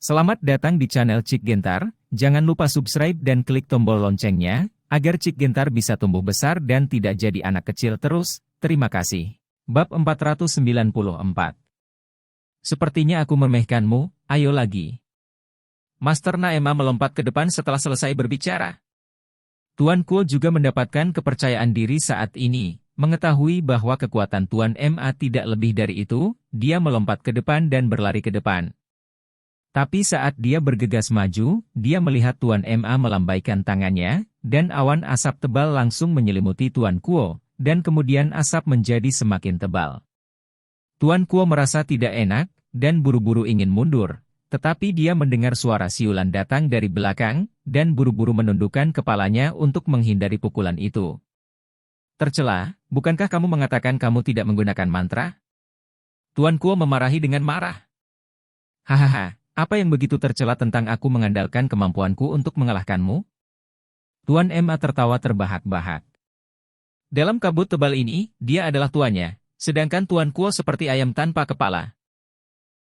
Selamat datang di channel Cik Gentar, jangan lupa subscribe dan klik tombol loncengnya, agar Cik Gentar bisa tumbuh besar dan tidak jadi anak kecil terus, terima kasih. Bab 494. Sepertinya aku memehkanmu, ayo lagi. Master Naema melompat ke depan setelah selesai berbicara. Tuan Kuo juga mendapatkan kepercayaan diri saat ini, mengetahui bahwa kekuatan Tuan Ma tidak lebih dari itu, dia melompat ke depan dan berlari ke depan. Tapi saat dia bergegas maju, dia melihat Tuan Ma melambaikan tangannya, dan awan asap tebal langsung menyelimuti Tuan Kuo, dan kemudian asap menjadi semakin tebal. Tuan Kuo merasa tidak enak, dan buru-buru ingin mundur, tetapi dia mendengar suara siulan datang dari belakang, dan buru-buru menundukkan kepalanya untuk menghindari pukulan itu. Tercela, bukankah kamu mengatakan kamu tidak menggunakan mantra? Tuan Kuo memarahi dengan marah. Hahaha. Apa yang begitu tercela tentang aku mengandalkan kemampuanku untuk mengalahkanmu? Tuan Ma tertawa terbahak-bahak. Dalam kabut tebal ini, dia adalah tuannya, sedangkan Tuan Kuo seperti ayam tanpa kepala.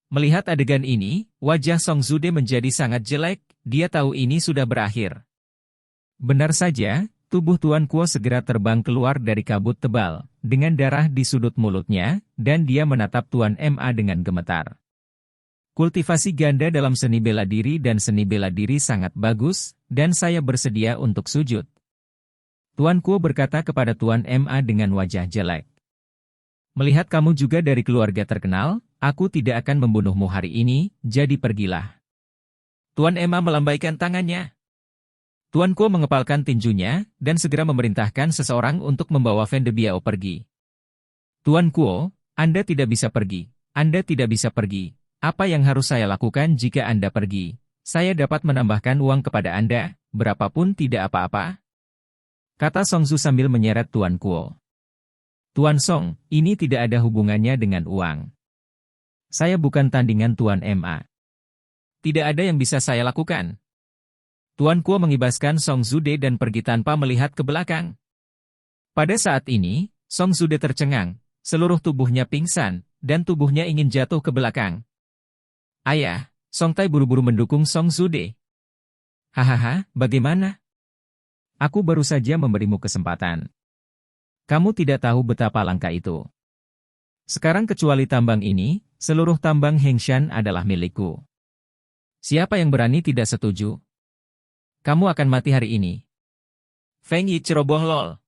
Melihat adegan ini, wajah Song Zude menjadi sangat jelek, dia tahu ini sudah berakhir. Benar saja, tubuh Tuan Kuo segera terbang keluar dari kabut tebal, dengan darah di sudut mulutnya, dan dia menatap Tuan Ma dengan gemetar. Kultivasi ganda dalam seni bela diri dan seni bela diri sangat bagus, dan saya bersedia untuk sujud. Tuan Kuo berkata kepada Tuan Ma dengan wajah jelek. Melihat kamu juga dari keluarga terkenal, aku tidak akan membunuhmu hari ini, jadi pergilah. Tuan Ma melambaikan tangannya. Tuan Kuo mengepalkan tinjunya, dan segera memerintahkan seseorang untuk membawa Fen de Biao pergi. Tuan Kuo, Anda tidak bisa pergi, Anda tidak bisa pergi. Apa yang harus saya lakukan jika Anda pergi? Saya dapat menambahkan uang kepada Anda, berapapun tidak apa-apa. Kata Song Zu sambil menyeret Tuan Kuo. Tuan Song, ini tidak ada hubungannya dengan uang. Saya bukan tandingan Tuan Ma. Tidak ada yang bisa saya lakukan. Tuan Kuo mengibaskan Song Zude dan pergi tanpa melihat ke belakang. Pada saat ini, Song Zude tercengang, seluruh tubuhnya pingsan, dan tubuhnya ingin jatuh ke belakang. Ayah, Song Tai buru-buru mendukung Song Zude. Hahaha, bagaimana? Aku baru saja memberimu kesempatan. Kamu tidak tahu betapa langka itu. Sekarang kecuali tambang ini, seluruh tambang Hengshan adalah milikku. Siapa yang berani tidak setuju? Kamu akan mati hari ini. Feng Yi ceroboh lol.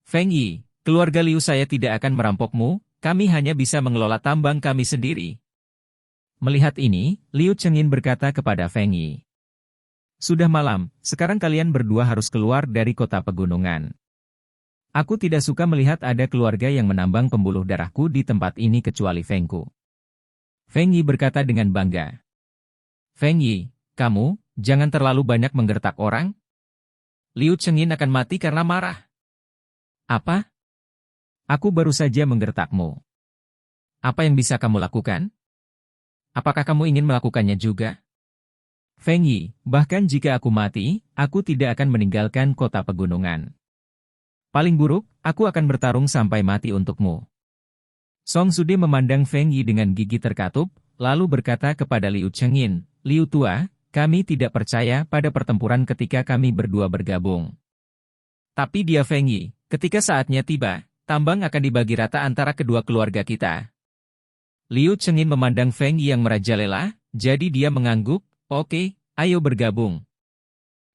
Feng Yi, keluarga Liu saya tidak akan merampokmu, kami hanya bisa mengelola tambang kami sendiri. Melihat ini, Liu Chengin berkata kepada Feng Yi. Sudah malam, sekarang kalian berdua harus keluar dari kota pegunungan. Aku tidak suka melihat ada keluarga yang menambang pembuluh darahku di tempat ini kecuali Fengku. Feng Yi berkata dengan bangga. Feng Yi, kamu, jangan terlalu banyak menggertak orang. Liu Chengin akan mati karena marah. Apa? Aku baru saja menggertakmu. Apa yang bisa kamu lakukan? Apakah kamu ingin melakukannya juga? Feng Yi, bahkan jika aku mati, aku tidak akan meninggalkan kota pegunungan. Paling buruk, aku akan bertarung sampai mati untukmu. Song Zude memandang Feng Yi dengan gigi terkatup, lalu berkata kepada Liu Chengin, Liu Tua, kami tidak percaya pada pertempuran ketika kami berdua bergabung. Tapi dia Feng Yi, ketika saatnya tiba, tambang akan dibagi rata antara kedua keluarga kita. Liu Chengin memandang Feng Yi yang merajalela, jadi dia mengangguk, oke, ayo bergabung.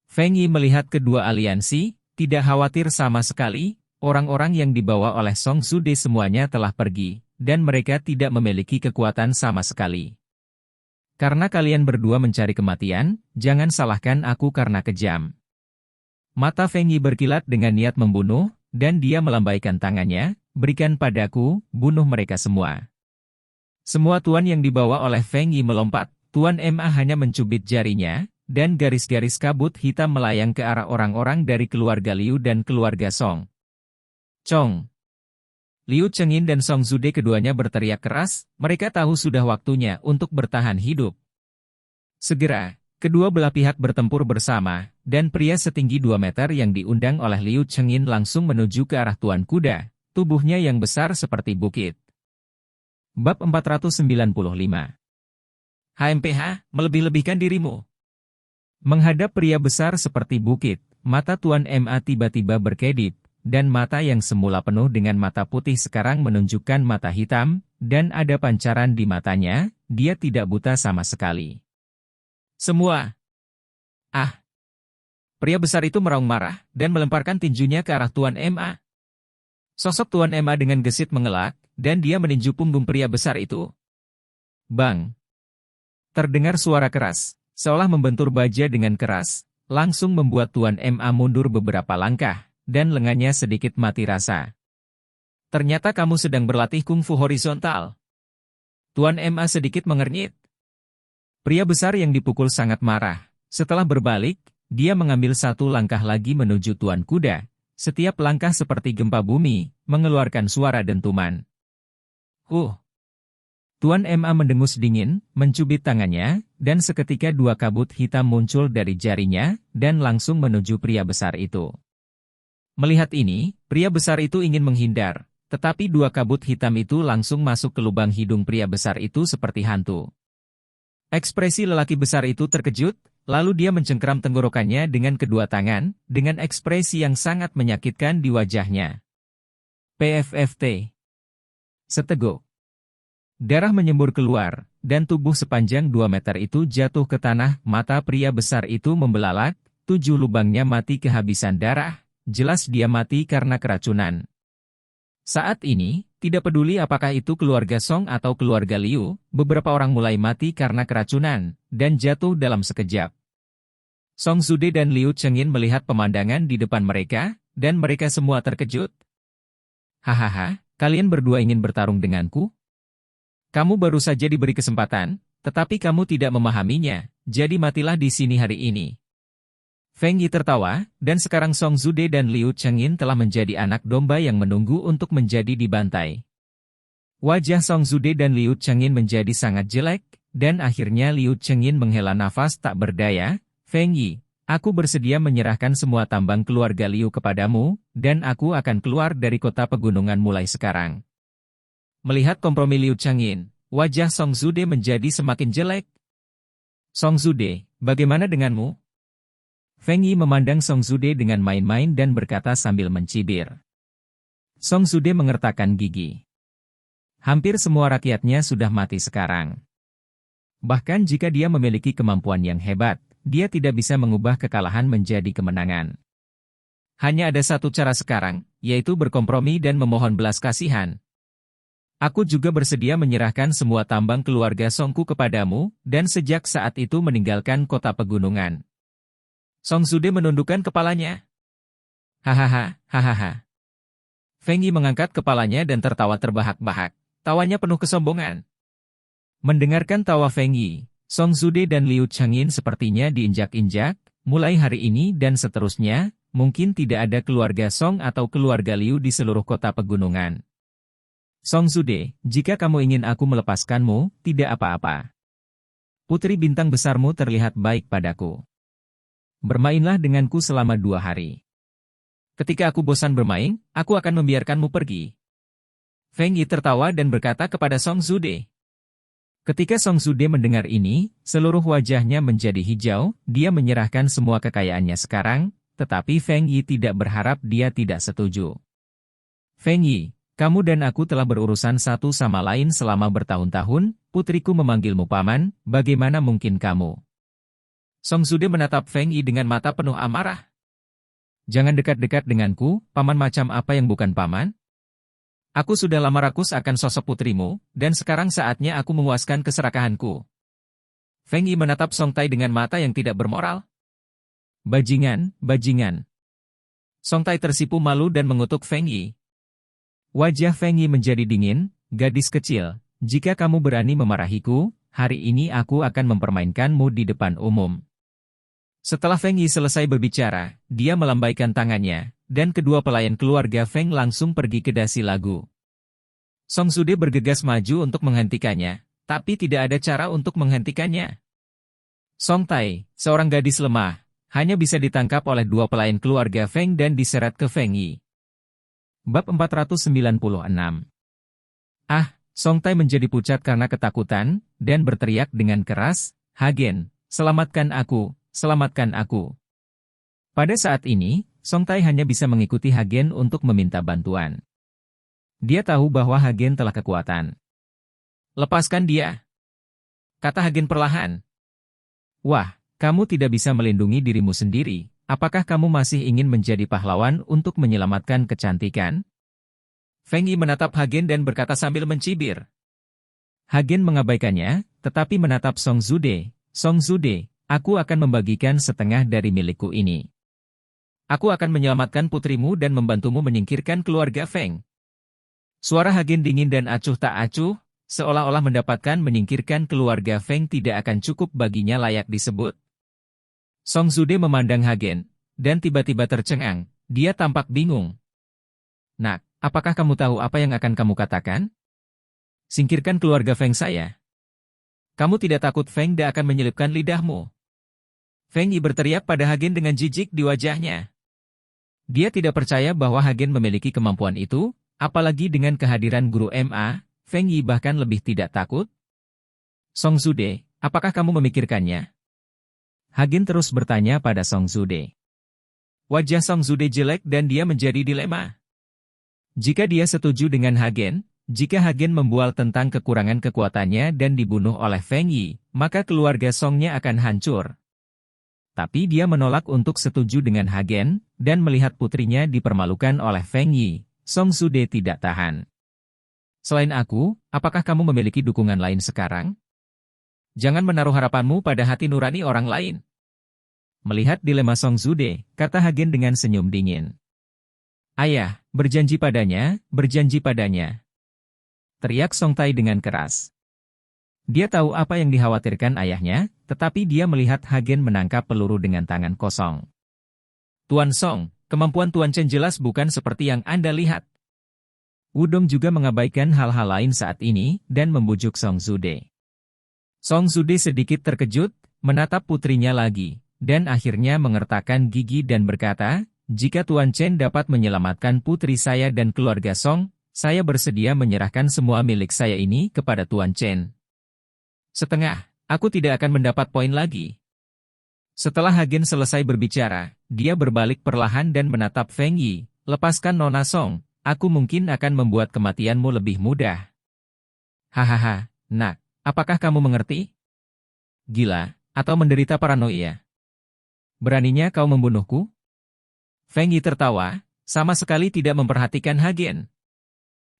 Feng Yi melihat kedua aliansi, tidak khawatir sama sekali, orang-orang yang dibawa oleh Song Zude semuanya telah pergi, dan mereka tidak memiliki kekuatan sama sekali. Karena kalian berdua mencari kematian, jangan salahkan aku karena kejam. Mata Feng Yi berkilat dengan niat membunuh, dan dia melambaikan tangannya, berikan padaku, bunuh mereka semua. Semua tuan yang dibawa oleh Feng Yi melompat, Tuan Ma hanya mencubit jarinya, dan garis-garis kabut hitam melayang ke arah orang-orang dari keluarga Liu dan keluarga Song. Cong! Liu Chengin dan Song Zude keduanya berteriak keras, mereka tahu sudah waktunya untuk bertahan hidup. Segera, kedua belah pihak bertempur bersama, dan pria setinggi 2 meter yang diundang oleh Liu Chengin langsung menuju ke arah Tuan Kuda, tubuhnya yang besar seperti bukit. Bab 495. HMPH, melebih-lebihkan dirimu. Menghadap pria besar seperti bukit, mata Tuan MA tiba-tiba berkedip, dan mata yang semula penuh dengan mata putih sekarang menunjukkan mata hitam, dan ada pancaran di matanya, dia tidak buta sama sekali. Semua. Ah! Pria besar itu meraung marah, dan melemparkan tinjunya ke arah Tuan MA. Sosok Tuan MA dengan gesit mengelak, dan dia meninju punggung pria besar itu. Bang! Terdengar suara keras, seolah membentur baja dengan keras, langsung membuat Tuan MA mundur beberapa langkah, dan lengannya sedikit mati rasa. Ternyata kamu sedang berlatih kungfu horizontal. Tuan MA sedikit mengernyit. Pria besar yang dipukul sangat marah. Setelah berbalik, dia mengambil satu langkah lagi menuju Tuan Kuda. Setiap langkah seperti gempa bumi, mengeluarkan suara dentuman. Tuan MA mendengus dingin, mencubit tangannya, dan seketika dua kabut hitam muncul dari jarinya, dan langsung menuju pria besar itu. Melihat ini, pria besar itu ingin menghindar, tetapi dua kabut hitam itu langsung masuk ke lubang hidung pria besar itu seperti hantu. Ekspresi lelaki besar itu terkejut, lalu dia mencengkeram tenggorokannya dengan kedua tangan, dengan ekspresi yang sangat menyakitkan di wajahnya. PFFT. Seteguk. Darah menyembur keluar, dan tubuh sepanjang 2 meter itu jatuh ke tanah, mata pria besar itu membelalak, 7 lubangnya mati kehabisan darah, jelas dia mati karena keracunan. Saat ini, tidak peduli apakah itu keluarga Song atau keluarga Liu, beberapa orang mulai mati karena keracunan, dan jatuh dalam sekejap. Song Zude dan Liu Chengyin melihat pemandangan di depan mereka, dan mereka semua terkejut. Hahaha, kalian berdua ingin bertarung denganku? Kamu baru saja diberi kesempatan, tetapi kamu tidak memahaminya, jadi matilah di sini hari ini. Feng Yi tertawa, dan sekarang Song Zude dan Liu Chengyin telah menjadi anak domba yang menunggu untuk menjadi dibantai. Wajah Song Zude dan Liu Chengyin menjadi sangat jelek, dan akhirnya Liu Chengyin menghela nafas tak berdaya. Feng Yi, aku bersedia menyerahkan semua tambang keluarga Liu kepadamu, dan aku akan keluar dari kota pegunungan mulai sekarang. Melihat kompromi Liu Chengyin, wajah Song Zude menjadi semakin jelek. Song Zude, bagaimana denganmu? Feng Yi memandang Song Zude dengan main-main dan berkata sambil mencibir. Song Zude mengertakkan gigi. Hampir semua rakyatnya sudah mati sekarang. Bahkan jika dia memiliki kemampuan yang hebat, dia tidak bisa mengubah kekalahan menjadi kemenangan. Hanya ada satu cara sekarang, yaitu berkompromi dan memohon belas kasihan. Aku juga bersedia menyerahkan semua tambang keluarga Songku kepadamu, dan sejak saat itu meninggalkan kota pegunungan. Song Zude menundukkan kepalanya. Hahaha. Feng Yi mengangkat kepalanya dan tertawa terbahak-bahak. Tawanya penuh kesombongan. Mendengarkan tawa Feng Yi, Song Zude dan Liu Chengyin sepertinya diinjak-injak, mulai hari ini dan seterusnya, mungkin tidak ada keluarga Song atau keluarga Liu di seluruh kota pegunungan. Song Zude, jika kamu ingin aku melepaskanmu, tidak apa-apa. Putri bintang besarmu terlihat baik padaku. Bermainlah denganku selama 2 hari. Ketika aku bosan bermain, aku akan membiarkanmu pergi. Feng Yi tertawa dan berkata kepada Song Zude. Ketika Song Zude mendengar ini, seluruh wajahnya menjadi hijau, dia menyerahkan semua kekayaannya sekarang, tetapi Feng Yi tidak berharap dia tidak setuju. Feng Yi, kamu dan aku telah berurusan satu sama lain selama bertahun-tahun, putriku memanggilmu paman, bagaimana mungkin kamu? Song Zude menatap Feng Yi dengan mata penuh amarah. Jangan dekat-dekat denganku, paman macam apa yang bukan paman? Aku sudah lama rakus akan sosok putrimu, dan sekarang saatnya aku memuaskan keserakahanku. Feng Yi menatap Song Tai dengan mata yang tidak bermoral. Bajingan. Song Tai tersipu malu dan mengutuk Feng Yi. Wajah Feng Yi menjadi dingin, gadis kecil, jika kamu berani memarahiku, hari ini aku akan mempermainkanmu di depan umum. Setelah Feng Yi selesai berbicara, dia melambaikan tangannya, dan kedua pelayan keluarga Feng langsung pergi ke dasi lagu. Song Zude bergegas maju untuk menghentikannya, tapi tidak ada cara untuk menghentikannya. Song Tai, seorang gadis lemah, hanya bisa ditangkap oleh dua pelayan keluarga Feng dan diseret ke Feng Yi. Bab 496. Song Tai menjadi pucat karena ketakutan, dan berteriak dengan keras, "Hagen, selamatkan aku, selamatkan aku." Pada saat ini, Song Tai hanya bisa mengikuti Hagen untuk meminta bantuan. Dia tahu bahwa Hagen telah kekuatan. "Lepaskan dia," kata Hagen perlahan. "Wah, kamu tidak bisa melindungi dirimu sendiri. Apakah kamu masih ingin menjadi pahlawan untuk menyelamatkan kecantikan?" Feng Yi menatap Hagen dan berkata sambil mencibir. Hagen mengabaikannya, tetapi menatap Song Zude. "Song Zude, aku akan membagikan setengah dari milikku ini. Aku akan menyelamatkan putrimu dan membantumu menyingkirkan keluarga Feng." Suara Hagen dingin dan acuh tak acuh, seolah-olah mendapatkan menyingkirkan keluarga Feng tidak akan cukup baginya layak disebut. Song Zude memandang Hagen, dan tiba-tiba tercengang. Dia tampak bingung. "Nak, apakah kamu tahu apa yang akan kamu katakan? Singkirkan keluarga Feng saya. Kamu tidak takut Feng Da akan menyelipkan lidahmu?" Feng Yi berteriak pada Hagen dengan jijik di wajahnya. Dia tidak percaya bahwa Hagen memiliki kemampuan itu, apalagi dengan kehadiran guru MA, Feng Yi bahkan lebih tidak takut. "Song Zude, apakah kamu memikirkannya?" Hagen terus bertanya pada Song Zude. Wajah Song Zude jelek dan dia menjadi dilema. Jika dia setuju dengan Hagen, jika Hagen membual tentang kekurangan kekuatannya dan dibunuh oleh Feng Yi, maka keluarga Songnya akan hancur. Tapi dia menolak untuk setuju dengan Hagen, dan melihat putrinya dipermalukan oleh Feng Yi, Song Zude tidak tahan. "Selain aku, apakah kamu memiliki dukungan lain sekarang? Jangan menaruh harapanmu pada hati nurani orang lain." Melihat dilema Song Zude, kata Hagen dengan senyum dingin. "Ayah, berjanji padanya, berjanji padanya," teriak Song Tai dengan keras. Dia tahu apa yang dikhawatirkan ayahnya, tetapi dia melihat Hagen menangkap peluru dengan tangan kosong. "Tuan Song, kemampuan Tuan Chen jelas bukan seperti yang Anda lihat." Wudong juga mengabaikan hal-hal lain saat ini, dan membujuk Song Zude. Song Zude sedikit terkejut, menatap putrinya lagi, dan akhirnya mengertakkan gigi dan berkata, "Jika Tuan Chen dapat menyelamatkan putri saya dan keluarga Song, saya bersedia menyerahkan semua milik saya ini kepada Tuan Chen. Setengah, aku tidak akan mendapat poin lagi." Setelah Hagen selesai berbicara, dia berbalik perlahan dan menatap Feng Yi. "Lepaskan Nona Song, aku mungkin akan membuat kematianmu lebih mudah." "Hahaha, nak, apakah kamu mengerti? Gila, atau menderita paranoia? Beraninya kau membunuhku?" Feng Yi tertawa, sama sekali tidak memperhatikan Hagen.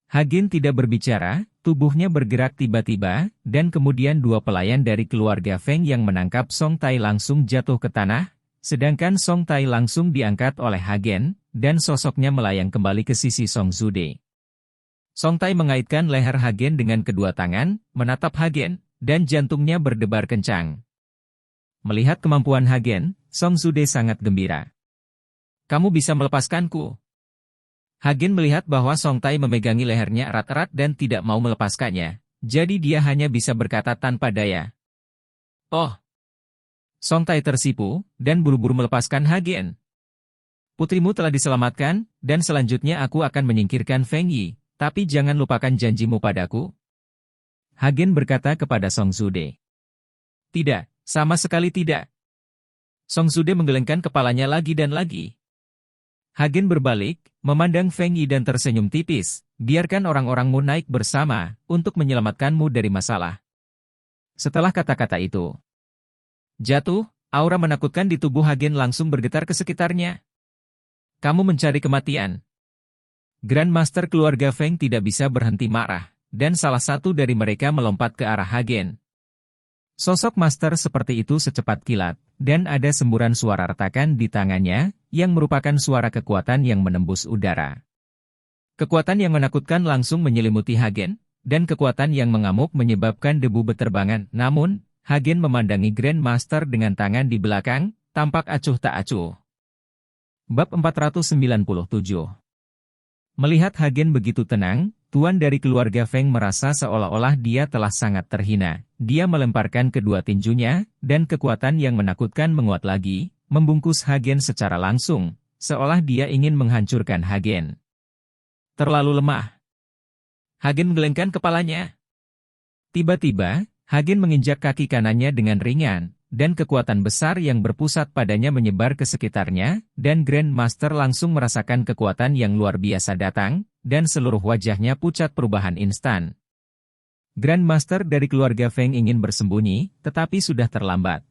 Hagen tidak berbicara, tubuhnya bergerak tiba-tiba, dan kemudian dua pelayan dari keluarga Feng yang menangkap Song Tai langsung jatuh ke tanah, sedangkan Song Tai langsung diangkat oleh Hagen, dan sosoknya melayang kembali ke sisi Song Zude. Song Tai mengaitkan leher Hagen dengan kedua tangan, menatap Hagen, dan jantungnya berdebar kencang. Melihat kemampuan Hagen, Song Zude sangat gembira. "Kamu bisa melepaskanku." Hagen melihat bahwa Song Tai memegangi lehernya erat-erat dan tidak mau melepaskannya, jadi dia hanya bisa berkata tanpa daya. "Oh." Song Tai tersipu, dan buru-buru melepaskan Hagen. "Putrimu telah diselamatkan, dan selanjutnya aku akan menyingkirkan Feng Yi, tapi jangan lupakan janjimu padaku." Hagen berkata kepada Song Zude. "Tidak, sama sekali tidak." Song Zude menggelengkan kepalanya lagi dan lagi. Hagen berbalik, memandang Feng Yi dan tersenyum tipis. "Biarkan orang-orangmu naik bersama, untuk menyelamatkanmu dari masalah." Setelah kata-kata itu jatuh, aura menakutkan di tubuh Hagen langsung bergetar ke sekitarnya. "Kamu mencari kematian." Grandmaster keluarga Feng tidak bisa berhenti marah, dan salah satu dari mereka melompat ke arah Hagen. Sosok master seperti itu secepat kilat, dan ada semburan suara retakan di tangannya, yang merupakan suara kekuatan yang menembus udara. Kekuatan yang menakutkan langsung menyelimuti Hagen, dan kekuatan yang mengamuk menyebabkan debu beterbangan. Namun, Hagen memandangi Grandmaster dengan tangan di belakang, tampak acuh tak acuh. Bab 497. Melihat Hagen begitu tenang, tuan dari keluarga Feng merasa seolah-olah dia telah sangat terhina. Dia melemparkan kedua tinjunya, dan kekuatan yang menakutkan menguat lagi, membungkus Hagen secara langsung, seolah dia ingin menghancurkan Hagen. Terlalu lemah. Hagen menggelengkan kepalanya. Tiba-tiba, Hagen menginjak kaki kanannya dengan ringan, dan kekuatan besar yang berpusat padanya menyebar ke sekitarnya, dan Grandmaster langsung merasakan kekuatan yang luar biasa datang, dan seluruh wajahnya pucat perubahan instan. Grandmaster dari keluarga Feng ingin bersembunyi, tetapi sudah terlambat.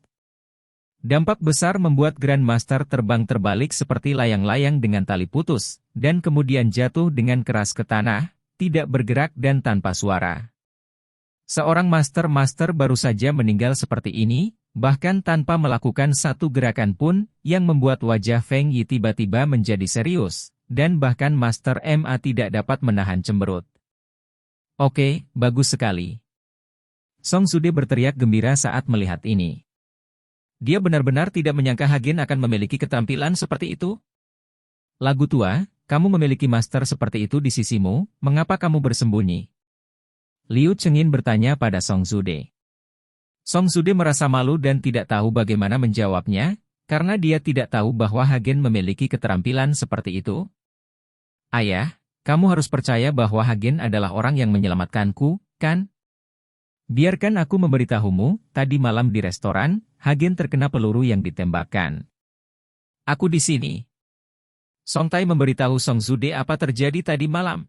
Dampak besar membuat Grandmaster terbang terbalik seperti layang-layang dengan tali putus, dan kemudian jatuh dengan keras ke tanah, tidak bergerak dan tanpa suara. Seorang master baru saja meninggal seperti ini, bahkan tanpa melakukan satu gerakan pun, yang membuat wajah Feng Yi tiba-tiba menjadi serius, dan bahkan Master MA tidak dapat menahan cemberut. Oke, bagus sekali. Song Sude berteriak gembira saat melihat ini. Dia benar-benar tidak menyangka Hagen akan memiliki keterampilan seperti itu. Lagu tua, kamu memiliki master seperti itu di sisimu, mengapa kamu bersembunyi? Liu Chengin bertanya pada Song Sude. Song Sude merasa malu dan tidak tahu bagaimana menjawabnya, karena dia tidak tahu bahwa Hagen memiliki keterampilan seperti itu. Ayah, kamu harus percaya bahwa Hagen adalah orang yang menyelamatkanku, kan? Biarkan aku memberitahumu, tadi malam di restoran, Hagen terkena peluru yang ditembakkan. Aku di sini. Song Tai memberitahu Song Sude apa terjadi tadi malam.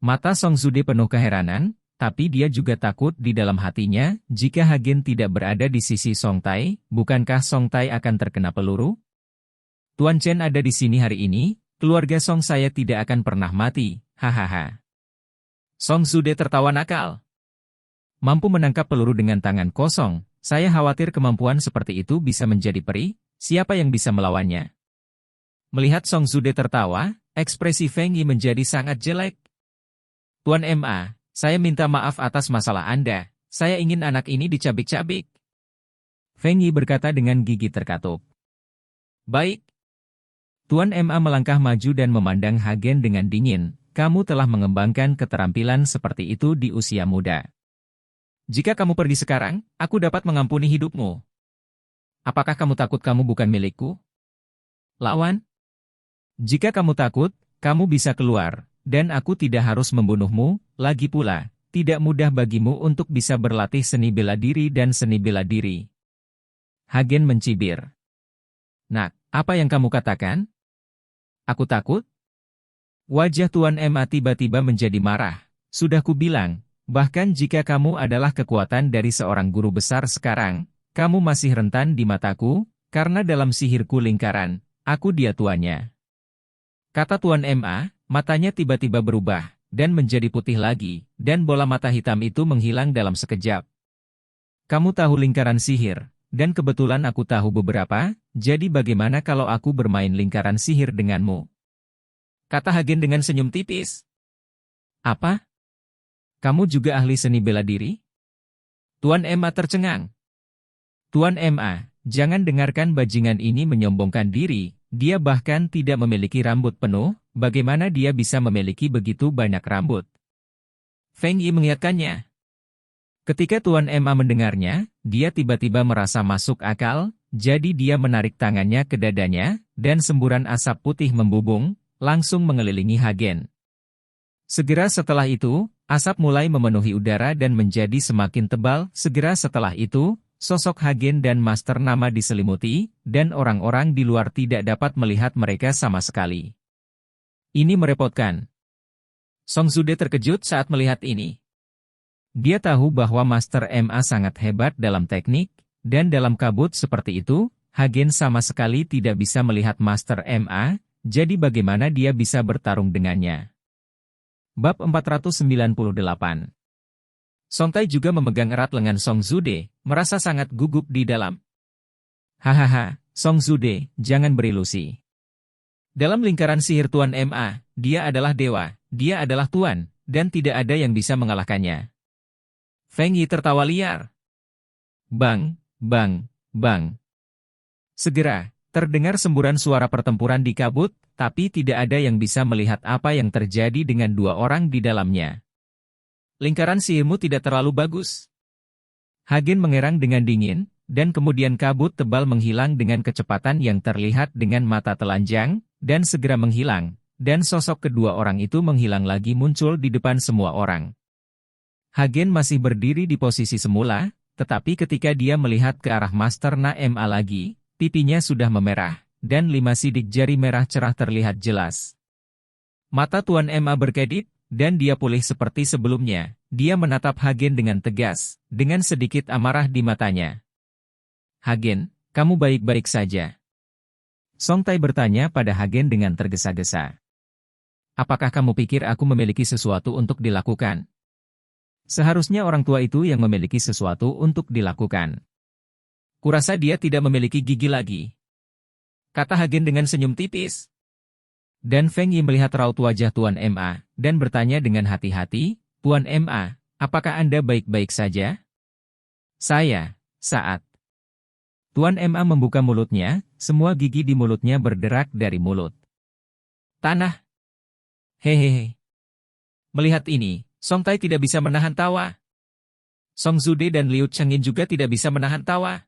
Mata Song Sude penuh keheranan, tapi dia juga takut di dalam hatinya, jika Hagen tidak berada di sisi Song Tai, bukankah Song Tai akan terkena peluru? Tuan Chen ada di sini hari ini, keluarga Song saya tidak akan pernah mati, hahaha. Song Sude tertawa nakal. Mampu menangkap peluru dengan tangan kosong, saya khawatir kemampuan seperti itu bisa menjadi peri, siapa yang bisa melawannya? Melihat Song Sude tertawa, ekspresi Feng Yi menjadi sangat jelek. Tuan MA, saya minta maaf atas masalah Anda, saya ingin anak ini dicabik-cabik. Feng Yi berkata dengan gigi terkatup. Baik. Tuan MA melangkah maju dan memandang Hagen dengan dingin, kamu telah mengembangkan keterampilan seperti itu di usia muda. Jika kamu pergi sekarang, aku dapat mengampuni hidupmu. Apakah kamu takut kamu bukan milikku? Lawan? Jika kamu takut, kamu bisa keluar, dan aku tidak harus membunuhmu, lagi pula, tidak mudah bagimu untuk bisa berlatih seni bela diri dan seni bela diri. Hagen mencibir. Nak, apa yang kamu katakan? Aku takut? Wajah Tuan MA tiba-tiba menjadi marah. Sudah kubilang, bahkan jika kamu adalah kekuatan dari seorang guru besar sekarang, kamu masih rentan di mataku, karena dalam sihirku lingkaran, aku dia tuannya. Kata Tuan MA, matanya tiba-tiba berubah, dan menjadi putih lagi, dan bola mata hitam itu menghilang dalam sekejap. Kamu tahu lingkaran sihir, dan kebetulan aku tahu beberapa, jadi bagaimana kalau aku bermain lingkaran sihir denganmu? Kata Hagen dengan senyum tipis. Apa? Kamu juga ahli seni bela diri? Tuan MA tercengang. Tuan MA, jangan dengarkan bajingan ini menyombongkan diri, dia bahkan tidak memiliki rambut penuh, bagaimana dia bisa memiliki begitu banyak rambut? Feng Yi mengingatkannya. Ketika Tuan MA mendengarnya, dia tiba-tiba merasa masuk akal, jadi dia menarik tangannya ke dadanya, dan semburan asap putih membubung, langsung mengelilingi Hagen. Segera setelah itu, asap mulai memenuhi udara dan menjadi semakin tebal. Segera setelah itu, sosok Hagen dan Master Nama diselimuti, dan orang-orang di luar tidak dapat melihat mereka sama sekali. Ini merepotkan. Song Sude terkejut saat melihat ini. Dia tahu bahwa Master MA sangat hebat dalam teknik, dan dalam kabut seperti itu, Hagen sama sekali tidak bisa melihat Master MA, jadi bagaimana dia bisa bertarung dengannya? Bab 498. Song Tai juga memegang erat lengan Song Sude, merasa sangat gugup di dalam. Hahaha, Song Sude, jangan berilusi. Dalam lingkaran sihir Tuan MA, dia adalah dewa, dia adalah Tuan, dan tidak ada yang bisa mengalahkannya. Feng Yi tertawa liar. Bang, bang, bang. Segera, terdengar semburan suara pertempuran di kabut, tapi tidak ada yang bisa melihat apa yang terjadi dengan dua orang di dalamnya. Lingkaran sihirmu tidak terlalu bagus. Hagen mengerang dengan dingin, dan kemudian kabut tebal menghilang dengan kecepatan yang terlihat dengan mata telanjang, dan segera menghilang, dan sosok kedua orang itu menghilang lagi muncul di depan semua orang. Hagen masih berdiri di posisi semula, tetapi ketika dia melihat ke arah Master Na-Ma lagi, pipinya sudah memerah, dan 5 sidik jari merah cerah terlihat jelas. Mata Tuan Ma berkedip, dan dia pulih seperti sebelumnya. Dia menatap Hagen dengan tegas, dengan sedikit amarah di matanya. "Hagen, kamu baik-baik saja?" Song Tai bertanya pada Hagen dengan tergesa-gesa. "Apakah kamu pikir aku memiliki sesuatu untuk dilakukan?" Seharusnya orang tua itu yang memiliki sesuatu untuk dilakukan. "Kurasa dia tidak memiliki gigi lagi," kata Hagen dengan senyum tipis. Dan Feng Yi melihat raut wajah Tuan Ma, dan bertanya dengan hati-hati, "Tuan Ma, apakah Anda baik-baik saja?" Saat Tuan Ma membuka mulutnya, semua gigi di mulutnya berderak dari mulut. Tanah. Hehehe. Melihat ini, Song Tai tidak bisa menahan tawa. Song Zude dan Liu Chengin juga tidak bisa menahan tawa.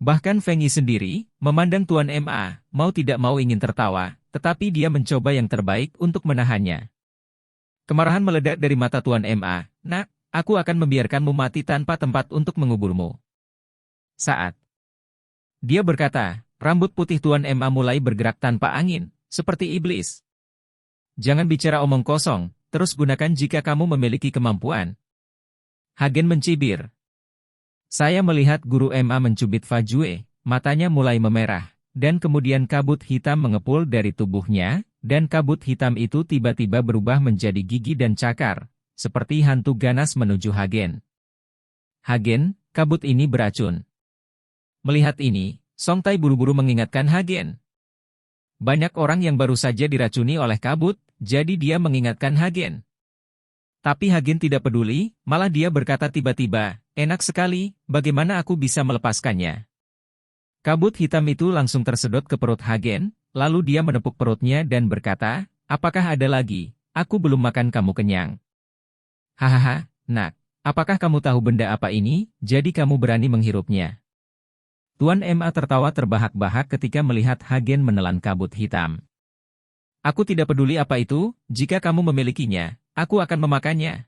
Bahkan Feng Yi sendiri, memandang Tuan Ma, mau tidak mau ingin tertawa, tetapi dia mencoba yang terbaik untuk menahannya. Kemarahan meledak dari mata Tuan Ma. "Nak, aku akan membiarkanmu mati tanpa tempat untuk menguburmu." Saat dia berkata, rambut putih Tuan Ma mulai bergerak tanpa angin, seperti iblis. "Jangan bicara omong kosong, terus gunakan jika kamu memiliki kemampuan." Hagen mencibir. Saya melihat Guru Ma mencubit Fajue, matanya mulai memerah, dan kemudian kabut hitam mengepul dari tubuhnya, dan kabut hitam itu tiba-tiba berubah menjadi gigi dan cakar, seperti hantu ganas menuju Hagen. "Hagen, kabut ini beracun." Melihat ini, Song Tai buru-buru mengingatkan Hagen. Banyak orang yang baru saja diracuni oleh kabut, jadi dia mengingatkan Hagen. Tapi Hagen tidak peduli, malah dia berkata tiba-tiba, "Enak sekali, bagaimana aku bisa melepaskannya?" Kabut hitam itu langsung tersedot ke perut Hagen, lalu dia menepuk perutnya dan berkata, "Apakah ada lagi? Aku belum makan kamu kenyang." "Hahaha, nak, apakah kamu tahu benda apa ini, jadi kamu berani menghirupnya?" Tuan Ma tertawa terbahak-bahak ketika melihat Hagen menelan kabut hitam. "Aku tidak peduli apa itu, jika kamu memilikinya, aku akan memakannya."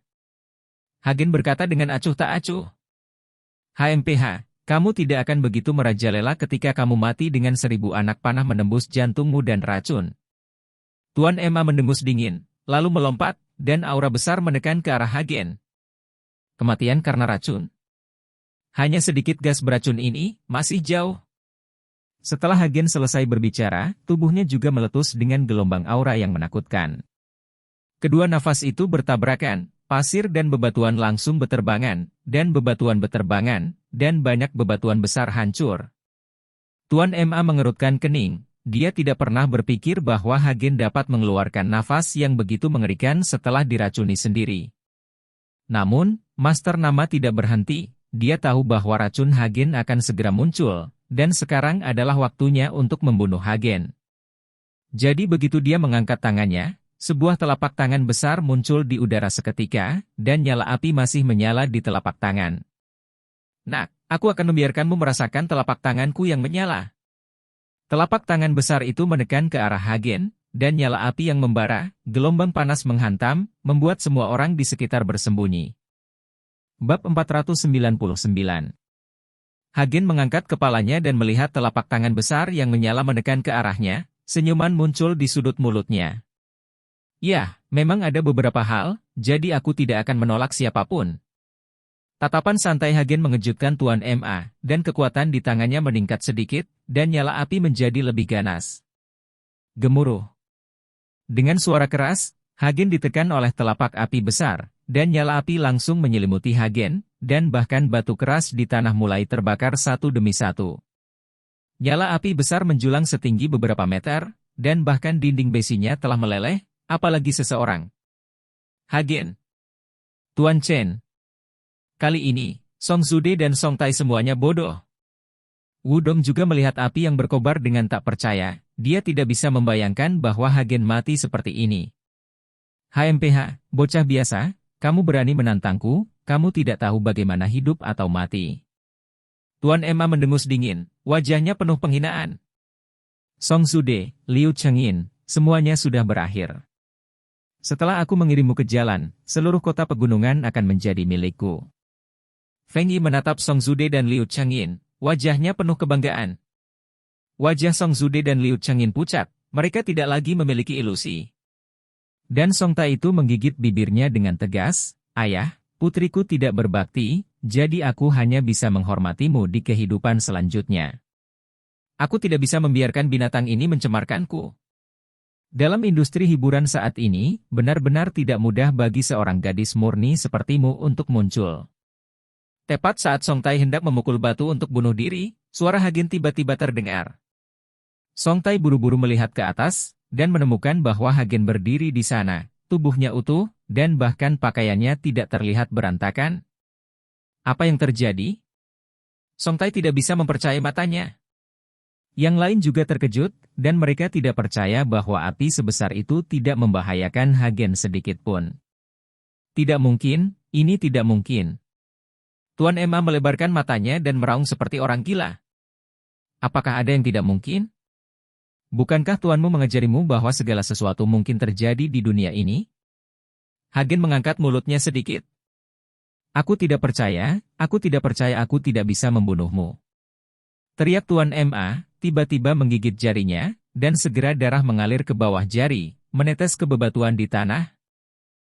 Hagen berkata dengan acuh tak acuh. "HMPH, kamu tidak akan begitu merajalela ketika kamu mati dengan 1000 anak panah menembus jantungmu dan racun." Tuan Ma mendengus dingin, lalu melompat, dan aura besar menekan ke arah Hagen. Kematian karena racun. Hanya sedikit gas beracun ini, masih jauh. Setelah Hagen selesai berbicara, tubuhnya juga meletus dengan gelombang aura yang menakutkan. Kedua nafas itu bertabrakan, pasir dan bebatuan langsung beterbangan, dan bebatuan beterbangan, dan banyak bebatuan besar hancur. Tuan Ma mengerutkan kening, dia tidak pernah berpikir bahwa Hagen dapat mengeluarkan nafas yang begitu mengerikan setelah diracuni sendiri. Namun, Master Nama tidak berhenti, dia tahu bahwa racun Hagen akan segera muncul, dan sekarang adalah waktunya untuk membunuh Hagen. Jadi begitu dia mengangkat tangannya, sebuah telapak tangan besar muncul di udara seketika, dan nyala api masih menyala di telapak tangan. "Nak, aku akan membiarkanmu merasakan telapak tanganku yang menyala." Telapak tangan besar itu menekan ke arah Hagen, dan nyala api yang membara, gelombang panas menghantam, membuat semua orang di sekitar bersembunyi. Bab 499. Hagen mengangkat kepalanya dan melihat telapak tangan besar yang menyala menekan ke arahnya, senyuman muncul di sudut mulutnya. "Ya, memang ada beberapa hal, jadi aku tidak akan menolak siapapun." Tatapan santai Hagen mengejutkan Tuan Ma, dan kekuatan di tangannya meningkat sedikit, dan nyala api menjadi lebih ganas. Gemuruh. Dengan suara keras, Hagen ditekan oleh telapak api besar, dan nyala api langsung menyelimuti Hagen, dan bahkan batu keras di tanah mulai terbakar satu demi satu. Nyala api besar menjulang setinggi beberapa meter, dan bahkan dinding besinya telah meleleh, apalagi seseorang. "Hagen. Tuan Chen." Kali ini, Song Zude dan Song Tai semuanya bodoh. Wudong juga melihat api yang berkobar dengan tak percaya, dia tidak bisa membayangkan bahwa Hagen mati seperti ini. "HMPH, bocah biasa, kamu berani menantangku, kamu tidak tahu bagaimana hidup atau mati." Tuan Ma mendengus dingin, wajahnya penuh penghinaan. Song Zude, Liu Chengin, semuanya sudah berakhir. Setelah aku mengirimmu ke jalan, seluruh kota pegunungan akan menjadi milikku. Feng Yi menatap Song Zude dan Liu Changyin, wajahnya penuh kebanggaan. Wajah Song Zude dan Liu Changyin pucat, mereka tidak lagi memiliki ilusi. Dan Song Tai itu menggigit bibirnya dengan tegas, "Ayah, putriku tidak berbakti, jadi aku hanya bisa menghormatimu di kehidupan selanjutnya. Aku tidak bisa membiarkan binatang ini mencemarkanku." Dalam industri hiburan saat ini, benar-benar tidak mudah bagi seorang gadis murni sepertimu untuk muncul. Tepat saat Song Tai hendak memukul batu untuk bunuh diri, suara Hagen tiba-tiba terdengar. Song Tai buru-buru melihat ke atas, dan menemukan bahwa Hagen berdiri di sana, tubuhnya utuh, dan bahkan pakaiannya tidak terlihat berantakan. Apa yang terjadi? Song Tai tidak bisa mempercayai matanya. Yang lain juga terkejut, dan mereka tidak percaya bahwa api sebesar itu tidak membahayakan Hagen sedikit pun. Tidak mungkin, ini tidak mungkin. Tuan Emma melebarkan matanya dan meraung seperti orang gila. Apakah ada yang tidak mungkin? Bukankah tuanmu mengajarimu bahwa segala sesuatu mungkin terjadi di dunia ini? Hagen mengangkat mulutnya sedikit. Aku tidak percaya aku tidak bisa membunuhmu. Teriak Tuan Emma, tiba-tiba menggigit jarinya, dan segera darah mengalir ke bawah jari, menetes ke bebatuan di tanah.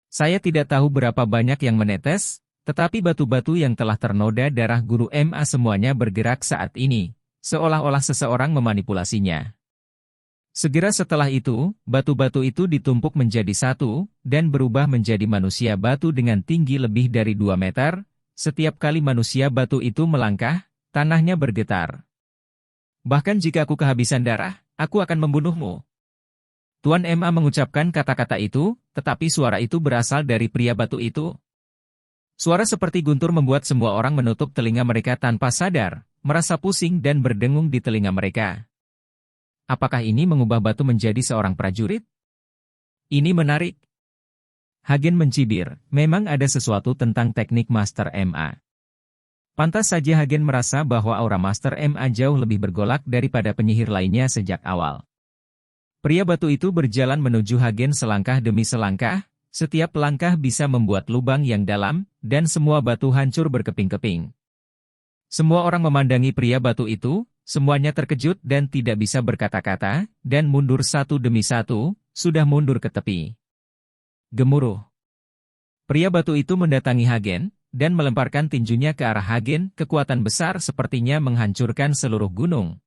Saya tidak tahu berapa banyak yang menetes, tetapi batu-batu yang telah ternoda darah Guru MA semuanya bergerak saat ini, seolah-olah seseorang memanipulasinya. Segera setelah itu, batu-batu itu ditumpuk menjadi satu, dan berubah menjadi manusia batu dengan tinggi lebih dari 2 meter. Setiap kali manusia batu itu melangkah, tanahnya bergetar. Bahkan jika aku kehabisan darah, aku akan membunuhmu. Tuan MA mengucapkan kata-kata itu, tetapi suara itu berasal dari pria batu itu. Suara seperti guntur membuat semua orang menutup telinga mereka tanpa sadar, merasa pusing dan berdengung di telinga mereka. Apakah ini mengubah batu menjadi seorang prajurit? Ini menarik. Hagen mencibir, memang ada sesuatu tentang teknik Master MA. Pantas saja Hagen merasa bahwa aura Master MA jauh lebih bergolak daripada penyihir lainnya sejak awal. Pria batu itu berjalan menuju Hagen selangkah demi selangkah, setiap langkah bisa membuat lubang yang dalam, dan semua batu hancur berkeping-keping. Semua orang memandangi pria batu itu, semuanya terkejut dan tidak bisa berkata-kata, dan mundur satu demi satu, sudah mundur ke tepi. Gemuruh. Pria batu itu mendatangi Hagen, dan melemparkan tinjunya ke arah Hagen, kekuatan besar sepertinya menghancurkan seluruh gunung.